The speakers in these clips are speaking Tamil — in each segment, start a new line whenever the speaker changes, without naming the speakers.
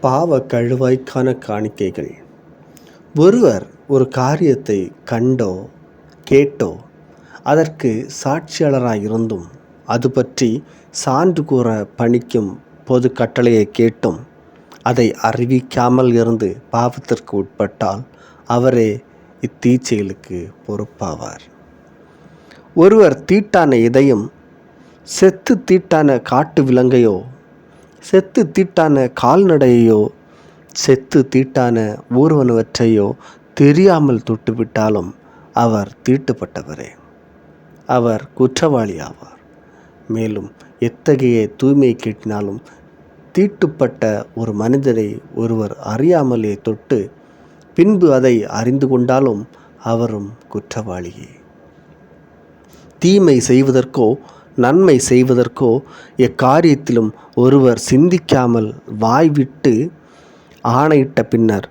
பாவ கழுவாய்க்கான காணிக்கைகள். ஒருவர் ஒரு காரியத்தை கண்டோ கேட்டோ அதற்கு சாட்சியாளராயிருந்தும் அது பற்றி சான்று கூற பணிக்கும் பொது கட்டளையை கேட்டும் அதை அறிவிக்காமல் இருந்து பாவத்திற்கு உட்பட்டால் அவரே இத்தீச்செயலுக்கு பொறுப்பாவார். ஒருவர் தீட்டான எதையும் செத்து தீட்டான காட்டு விலங்கையோ செத்து தீட்டான கால்நடையையோ செத்து தீட்டான ஊர்வனவற்றையோ தெரியாமல் தொட்டுவிட்டாலும் அவர் தீட்டுப்பட்டவரே, அவர் குற்றவாளி ஆவார். மேலும் எத்தகைய தூய்மை கேட்டினாலும் தீட்டுப்பட்ட ஒரு மனிதரை ஒருவர் அறியாமலே தொட்டு பின்பு அதை அறிந்து கொண்டாலும் அவரும் குற்றவாளியே. தீமை செய்வதற்கோ நன்மை செய்வதற்கோ எக்காரியத்திலும் ஒருவர் சிந்திக்காமல் வாய்விட்டு ஆணையிட்ட பின்னர்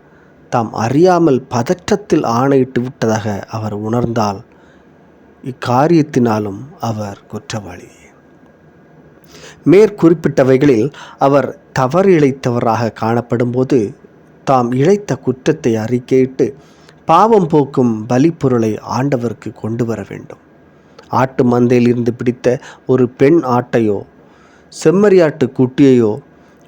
தாம் அறியாமல் பதற்றத்தில் ஆணையிட்டு விட்டதாக அவர் உணர்ந்தால் இக்காரியத்தினாலும் அவர் குற்றவாளியே. மேற்குறிப்பிட்டவைகளில் அவர் தவறு இழைத்தவராக காணப்படும்போது தாம் இழைத்த குற்றத்தை அறிக்கையிட்டு பாவம் போக்கும் பலிப்பொருளை ஆண்டவருக்கு கொண்டு வர வேண்டும். ஆட்டு மந்தையில் இருந்து பிடித்த ஒரு பெண் ஆட்டையோ செம்மறியாட்டு குட்டியையோ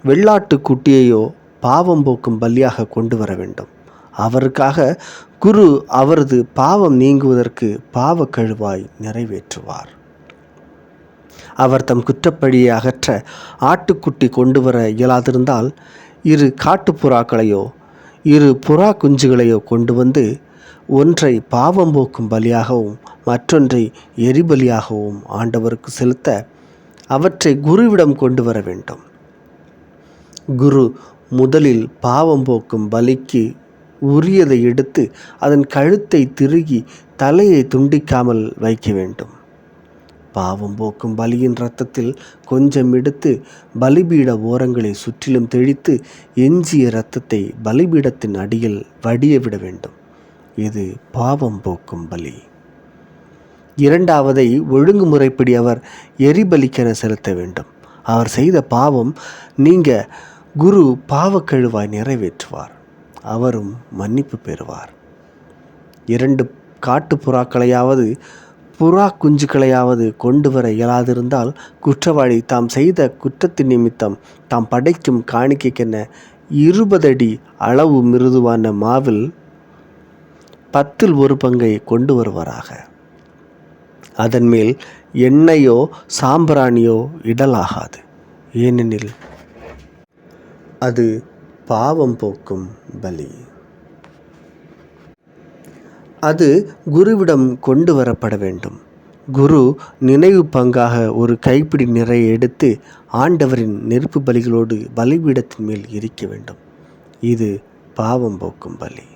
வெள்ளாட்டு குட்டியையோ பாவம் போக்கும் பலியாக கொண்டு வர வேண்டும். அவருக்காக குரு அவரது பாவம் நீங்குவதற்கு பாவ கழுவாய் நிறைவேற்றுவார். அவர் தம் குற்றப்பழியை அகற்ற ஆட்டுக்குட்டி கொண்டு வர இயலாதிருந்தால் 2 காட்டுப்புறாக்களையோ 2 புறா குஞ்சுகளையோ கொண்டு வந்து ஒன்றை பாவம் போக்கும் பலியாகவும் மற்றொன்றை எரிபலியாகவும் ஆண்டவருக்கு செலுத்த அவற்றை குருவிடம் கொண்டு வர வேண்டும். குரு முதலில் பாவம் போக்கும் பலிக்கு உரியதை எடுத்து அதன் கழுத்தை திருகி தலையை துண்டிக்காமல் வைக்க வேண்டும். பாவம் போக்கும் பலியின் இரத்தத்தில் கொஞ்சம் எடுத்து பலிபீட ஓரங்களை சுற்றிலும் தெளித்து எஞ்சிய இரத்தத்தை பலிபீடத்தின் அடியில் வடிய விட வேண்டும். இது பாவம் போக்கும் பலி. 2வதை ஒழுங்குமுறைப்படி அவர் எரிபலிக்கென செலுத்த வேண்டும். அவர் செய்த பாவம் நீங்க குரு பாவக்கழுவாய் நிறைவேற்றுவார். அவரும் மன்னிப்பு பெறுவார். 2 காட்டுப்புறாக்களையாவது புறா குஞ்சுகளையாவது கொண்டு வர இயலாதிருந்தால் குற்றவாளி தாம் செய்த குற்றத்தின் நிமித்தம் தாம் படைக்கும் காணிக்கைக்கென 20 அடி அளவு மிருதுவான மாவில் 10ல் 1 பங்கை கொண்டு வருவாராக. அதன் மேல் எண்ணெயோ சாம்பிராணியோ இடலாகாது, ஏனெனில் அது பாவம் போக்கும் பலி. அது குருவிடம் கொண்டு வரப்பட வேண்டும். குரு நினைவு பங்காக ஒரு கைப்பிடி நிறைய எடுத்து ஆண்டவரின் நெருப்பு பலிகளோடு பலிபீடத்தின் மேல் எரிக்க வேண்டும். இது பாவம் போக்கும் பலி.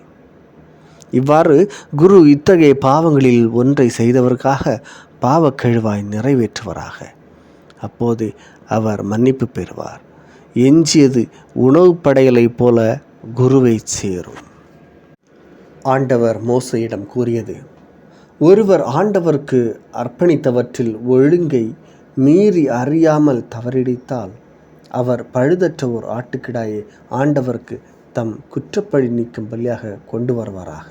இவ்வாறு குரு இத்தகைய பாவங்களில் ஒன்றை செய்தவருக்காக பாவக்கழுவாய் நிறைவேற்றுவராக. அப்போது அவர் மன்னிப்பு பெறுவார். எஞ்சியது உணவு படையலை போல குருவை சேரும். ஆண்டவர் மோசேயிடம் கூறியது: ஒருவர் ஆண்டவருக்கு அர்ப்பணித்தவற்றில் ஒழுங்கை மீறி அறியாமல் தவறிழைத்தால் அவர் பழுதற்ற ஒரு ஆட்டுக்கிடாயை ஆண்டவருக்கு தம் குற்றப்பழி நீக்கும் பலியாக கொண்டு வருவாராக.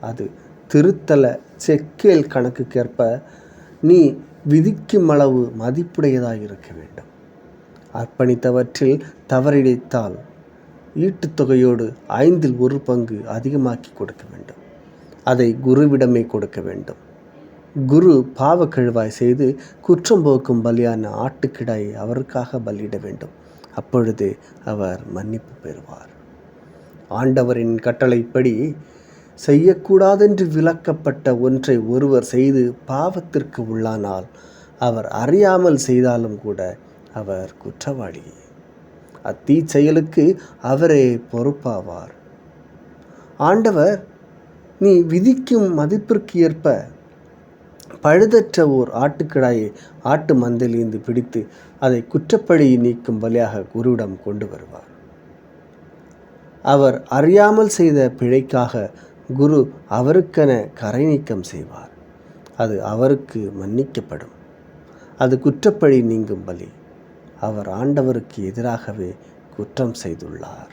அது திருத்தல செக்கேல் கணக்குக்கேற்ப நீ விதிக்கும் அளவு மதிப்புடையதாக இருக்க வேண்டும். அர்ப்பணித்தவற்றில் தவறிழைத்தால் ஈட்டுத்தொகையோடு 5ல் 1 பங்கு அதிகமாக்கி கொடுக்க வேண்டும். அதை குருவிடமே கொடுக்க வேண்டும். குரு பாவக்கழுவாய் செய்து குற்றம் போக்கும் பலியான ஆட்டுக்கிடாயை அவருக்காக பலியிட வேண்டும். அப்பொழுது அவர் மன்னிப்பு பெறுவார். ஆண்டவரின் கட்டளைப்படி செய்யக்கூடாதென்று விலக்கப்பட்ட ஒன்றை ஒருவர் செய்து பாவத்திற்கு உள்ளானால் அவர் அறியாமல் செய்தாலும் கூட அவர் குற்றவாளியே. அத்தீச்செயலுக்கு அவரே பொறுப்பாவார். ஆண்டவர் நீ விதிக்கும் மதிப்பிற்கு ஏற்ப பழுதற்ற ஓர் ஆட்டுக்கிடாயை ஆட்டு மந்தையிலிருந்து பிடித்து அதை குற்றப்பழி நீக்கும் பலியாக குருவிடம் கொண்டு வருவார். அவர் அறியாமல் செய்த பிழைக்காக குரு அவருக்கென கரை நீக்கம் செய்வார். அது அவருக்கு மன்னிக்கப்படும். அது குற்றப்பழி நீங்கும் பலி. அவர் ஆண்டவருக்கு எதிராகவே குற்றம் செய்துள்ளார்.